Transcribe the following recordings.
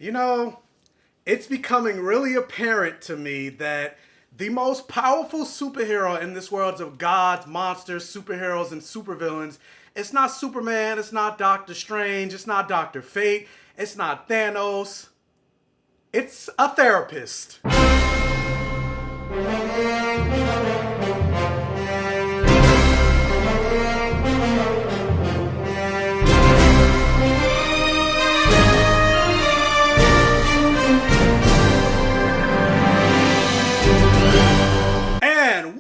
You know, it's becoming really apparent to me that the most powerful superhero in this world of gods, monsters, superheroes, and supervillains, it's not Superman, it's not Doctor Strange, it's not Doctor Fate, it's not Thanos, it's a therapist.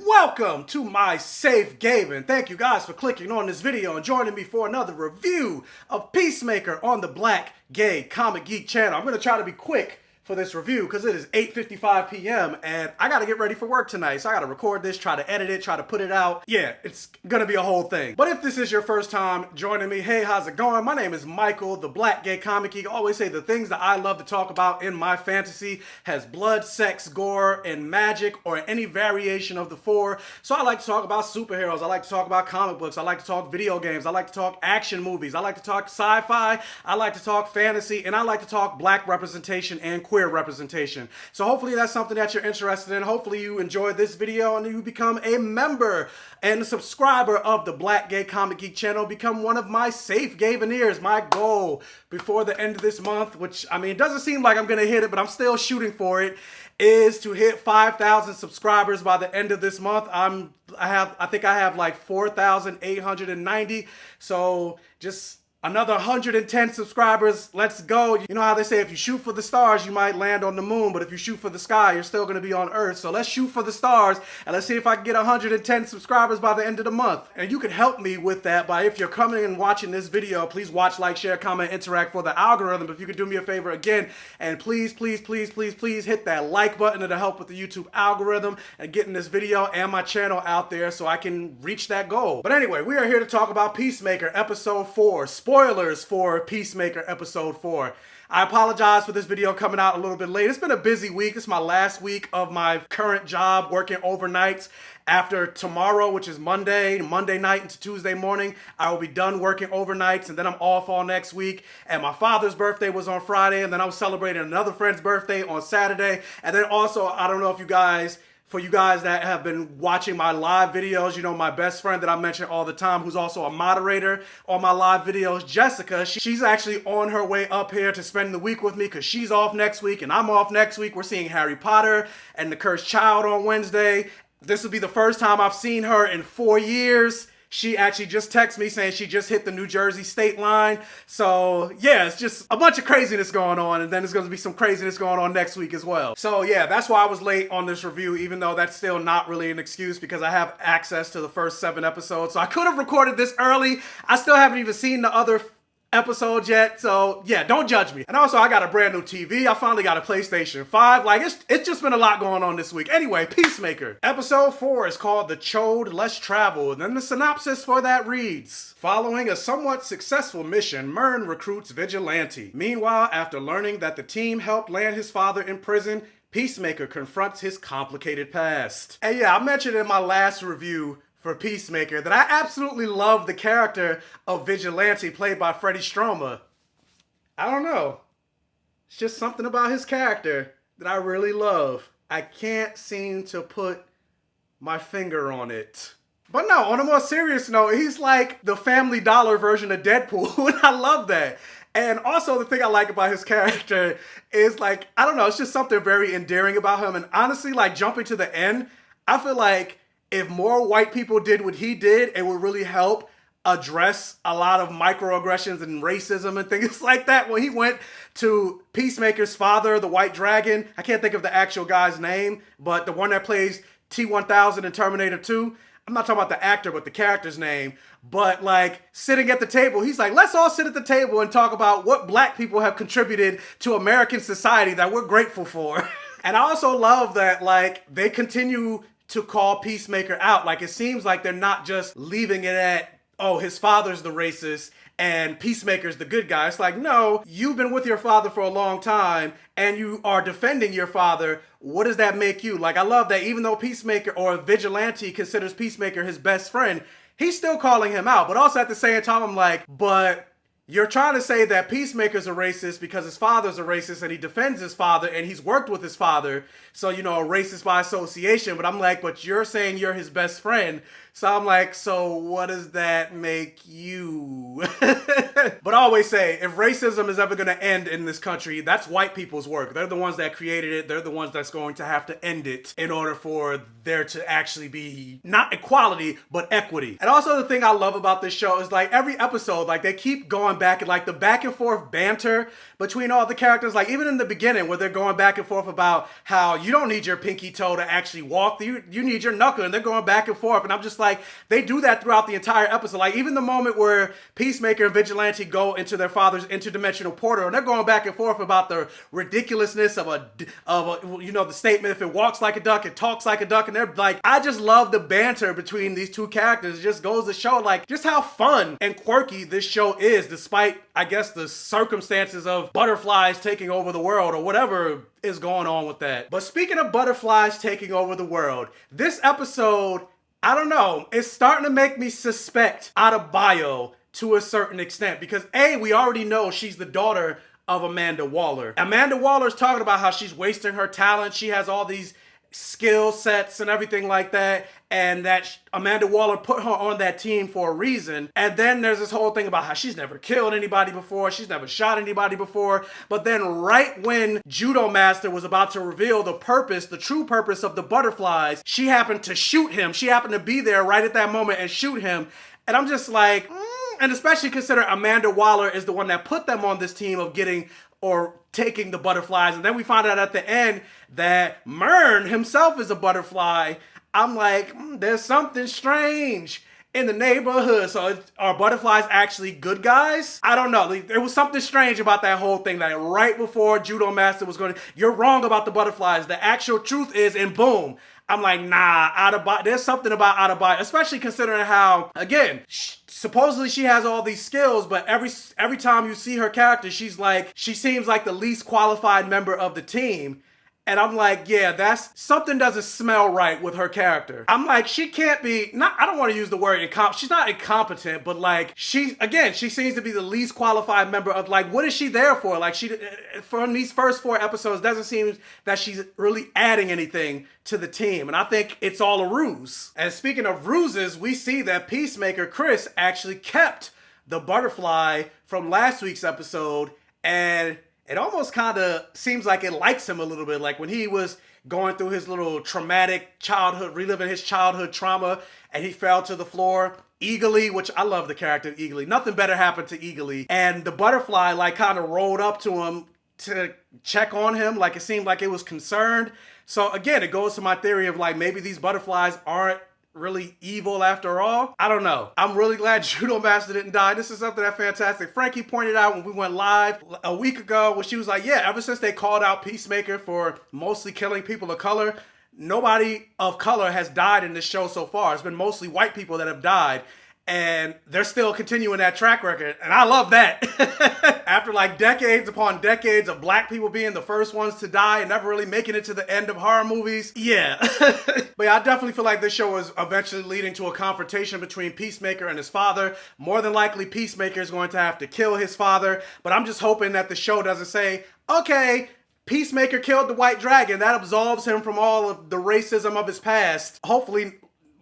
Welcome to my safe gaming. Thank you guys for clicking on this video and joining me for another review of Peacemaker on the Black Gay Comic Geek channel. I'm going to try to be quick for this review because it is 8:55 p.m. and I got to get ready for work tonight. So I got to record this, try to edit it, try to put it out. Yeah, it's going to be a whole thing. But if this is your first time joining me, hey, how's it going? My name is Michael, the Black Gay Comic Geek. I always say the things that I love to talk about in my fantasy has blood, sex, gore, and magic, or any variation of the four. So I like to talk about superheroes. I like to talk about comic books. I like to talk video games. I like to talk action movies. I like to talk sci-fi. I like to talk fantasy. And I like to talk black representation and queer representation. So hopefully that's something that you're interested in. Hopefully you enjoyed this video and you become a member and a subscriber of the Black Gay Comic Geek channel. Become one of my safe Gaveneers. My goal before the end of this month, which, I mean, it doesn't seem like I'm going to hit it, but I'm still shooting for it, is to hit 5,000 subscribers by the end of this month. I think I have like 4,890. So just another 110 subscribers. Let's go. You know how they say if you shoot for the stars, you might land on the moon, but if you shoot for the sky, you're still going to be on Earth. So let's shoot for the stars and let's see if I can get 110 subscribers by the end of the month. And you can help me with that by, if you're coming and watching this video, please watch, like, share, comment, interact for the algorithm. If you could do me a favor again, and please hit that like button to help with the YouTube algorithm and getting this video and my channel out there so I can reach that goal. But anyway, we are here to talk about Peacemaker episode 4. Spoilers for Peacemaker episode 4. I apologize for this video coming out a little bit late. It's been a busy week. It's my last week of my current job working overnights. After tomorrow, which is Monday night into Tuesday morning, I will be done working overnights, and then I'm off all next week. And my father's birthday was on Friday, and then I was celebrating another friend's birthday on Saturday. And then also, I don't know if for you guys that have been watching my live videos, you know, my best friend that I mention all the time, who's also a moderator on my live videos, Jessica, she's actually on her way up here to spend the week with me because she's off next week and I'm off next week. We're seeing Harry Potter and the Cursed Child on Wednesday. This will be the first time I've seen her in 4 years. She actually just texted me saying she just hit the New Jersey state line. So yeah, it's just a bunch of craziness going on, and then there's going to be some craziness going on next week as well. So yeah, that's why I was late on this review, even though that's still not really an excuse because I have access to the first 7 episodes. So I could have recorded this early. I still haven't even seen the other episodes yet, so yeah, don't judge me. And also, I got a brand new TV. I finally got a PlayStation 5. Like, it's just been a lot going on this week. Anyway, Peacemaker. Episode 4 is called The Chode Less Traveled, and then the synopsis for that reads: following a somewhat successful mission, Myrn recruits Vigilante. Meanwhile, after learning that the team helped land his father in prison, Peacemaker confronts his complicated past. And yeah, I mentioned in my last review for Peacemaker that I absolutely love the character of Vigilante, played by Freddie Stroma. I don't know. It's just something about his character that I really love. I can't seem to put my finger on it. But no, on a more serious note, he's like the Family Dollar version of Deadpool, and I love that. And also, the thing I like about his character is, like, I don't know, it's just something very endearing about him. And honestly, like, jumping to the end, I feel like if more white people did what he did, it would really help address a lot of microaggressions and racism and things like that. When he went to Peacemaker's father, the White Dragon, I can't think of the actual guy's name, but the one that plays T-1000 in Terminator 2, I'm not talking about the actor, but the character's name. But like, sitting at the table, he's like, let's all sit at the table and talk about what black people have contributed to American society that we're grateful for. And I also love that, like, they continue to call Peacemaker out. Like, it seems like they're not just leaving it at, oh, his father's the racist and Peacemaker's the good guy. It's like, no, you've been with your father for a long time and you are defending your father. What does that make you? Like, I love that even though Peacemaker, or Vigilante, considers Peacemaker his best friend, he's still calling him out. But also at the same time, I'm like, but you're trying to say that Peacemaker's a racist because his father's a racist and he defends his father and he's worked with his father. So, you know, a racist by association. But I'm like, but you're saying you're his best friend. So I'm like, so what does that make you? But I always say, if racism is ever going to end in this country, that's white people's work. They're the ones that created it. They're the ones that's going to have to end it in order for there to actually be not equality, but equity. And also the thing I love about this show is like every episode, like they keep going back and like the back and forth banter between all the characters. Like even in the beginning where they're going back and forth about how you don't need your pinky toe to actually walk. You need your knuckle, and they're going back and forth. And I'm just like, they do that throughout the entire episode. Like even the moment where Peacemaker and Vigilante go into their father's interdimensional portal and they're going back and forth about the ridiculousness of a you know, the statement, if it walks like a duck, it talks like a duck. And they're like, I just love the banter between these two characters. It just goes to show like just how fun and quirky this show is, despite, I guess, the circumstances of butterflies taking over the world or whatever is going on with that. But speaking of butterflies taking over the world, this episode, I don't know, it's starting to make me suspect Adebayo to a certain extent because A, we already know she's the daughter of Amanda Waller. Amanda Waller's talking about how she's wasting her talent. She has all these skill sets and everything like that, and that Amanda Waller put her on that team for a reason. And then there's this whole thing about how she's never killed anybody before, she's never shot anybody before. But then right when Judo Master was about to reveal the purpose, the true purpose of the butterflies, she happened to shoot him. She happened to be there right at that moment and shoot him. And I'm just like, and especially consider Amanda Waller is the one that put them on this team of getting or taking the butterflies. And then we find out at the end that Mern himself is a butterfly. I'm like, there's something strange in the neighborhood. So are butterflies actually good guys? I don't know. There was something strange about that whole thing, that right before Judo Master was going to, you're wrong about the butterflies. The actual truth is, and boom. I'm like, nah, Adebayo, there's something about Adebayo, especially considering how, again, supposedly she has all these skills, but every time you see her character, she seems like the least qualified member of the team. And I'm like, yeah, that's something doesn't smell right with her character. I'm like, she can't be, I don't want to use the word she's not incompetent, but like, she seems to be the least qualified member of, like, what is she there for? Like, from these first 4 episodes, doesn't seem that she's really adding anything to the team. And I think it's all a ruse. And speaking of ruses, we see that Peacemaker Chris actually kept the butterfly from last week's episode, and it almost kind of seems like it likes him a little bit. Like when he was going through his little traumatic childhood, reliving his childhood trauma, and he fell to the floor. Eagly, which I love the character Eagly. Nothing better happened to Eagly. And the butterfly like kind of rolled up to him to check on him. Like it seemed like it was concerned. So again, it goes to my theory of like maybe these butterflies aren't really evil after all. I don't know. I'm really glad Judo Master didn't die. This is something that's fantastic. Frankie pointed out when we went live a week ago when she was like, yeah, ever since they called out Peacemaker for mostly killing people of color, nobody of color has died in this show so far. It's been mostly white people that have died. And they're still continuing that track record. And I love that. After like decades upon decades of black people being the first ones to die and never really making it to the end of horror movies. Yeah. But yeah, I definitely feel like this show is eventually leading to a confrontation between Peacemaker and his father. More than likely, Peacemaker is going to have to kill his father. But I'm just hoping that the show doesn't say, okay, Peacemaker killed the white dragon. That absolves him from all of the racism of his past. Hopefully,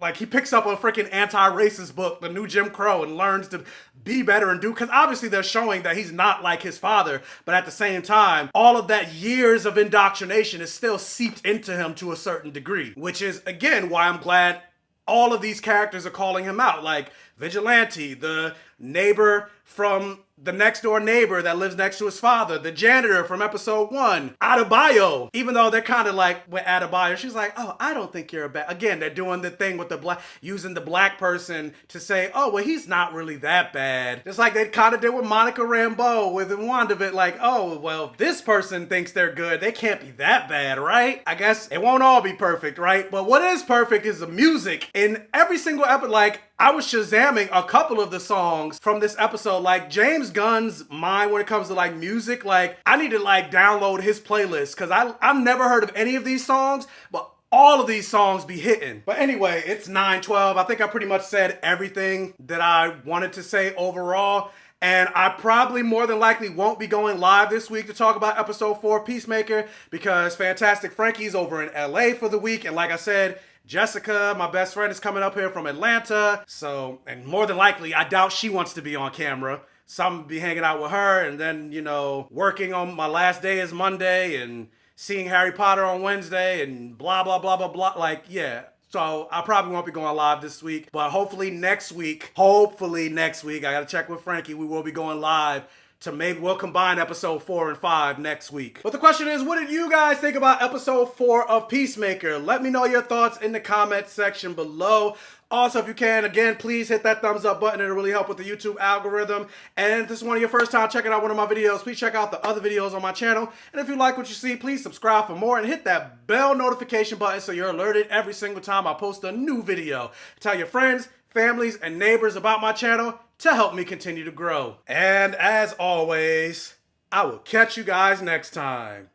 like, he picks up a freaking anti-racist book, The New Jim Crow, and learns to be better and do, because obviously they're showing that he's not like his father, but at the same time, all of that years of indoctrination is still seeped into him to a certain degree, which is, again, why I'm glad all of these characters are calling him out, like Vigilante, the neighbor from the next door neighbor that lives next to his father, the janitor from episode 1, Adebayo. Even though they're kind of like with Adebayo, she's like, oh, I don't think you're a bad. Again, they're doing the thing with the black, using the black person to say, oh, well, he's not really that bad. Just like they kind of did with Monica Rambeau with WandaVision, like, oh, well, this person thinks they're good. They can't be that bad, right? I guess it won't all be perfect, right? But what is perfect is the music. In every single episode, like, I was Shazamming a couple of the songs from this episode, like James Gunn's mind when it comes to like music. Like I need to like download his playlist because I've never heard of any of these songs, but all of these songs be hitting. But anyway, it's 9:12. I think I pretty much said everything that I wanted to say overall. And I probably more than likely won't be going live this week to talk about episode 4 of Peacemaker because Fantastic Frankie's over in LA for the week. And like I said, Jessica, my best friend, is coming up here from Atlanta. So, and more than likely, I doubt she wants to be on camera. So I'm gonna be hanging out with her and then, you know, working on my last day is Monday and seeing Harry Potter on Wednesday and blah, blah, blah, blah, blah. Like, yeah. So I probably won't be going live this week, but hopefully next week, I gotta check with Frankie, we will be going live to maybe we'll combine episode 4 and 5 next week. But the question is, what did you guys think about episode 4 of Peacemaker? Let me know your thoughts in the comment section below. Also, if you can, again, please hit that thumbs up button. It'll really help with the YouTube algorithm. And if this is one of your first time checking out one of my videos, please check out the other videos on my channel. And if you like what you see, please subscribe for more and hit that bell notification button so you're alerted every single time I post a new video. Tell your friends, families, and neighbors about my channel to help me continue to grow. And as always, I will catch you guys next time.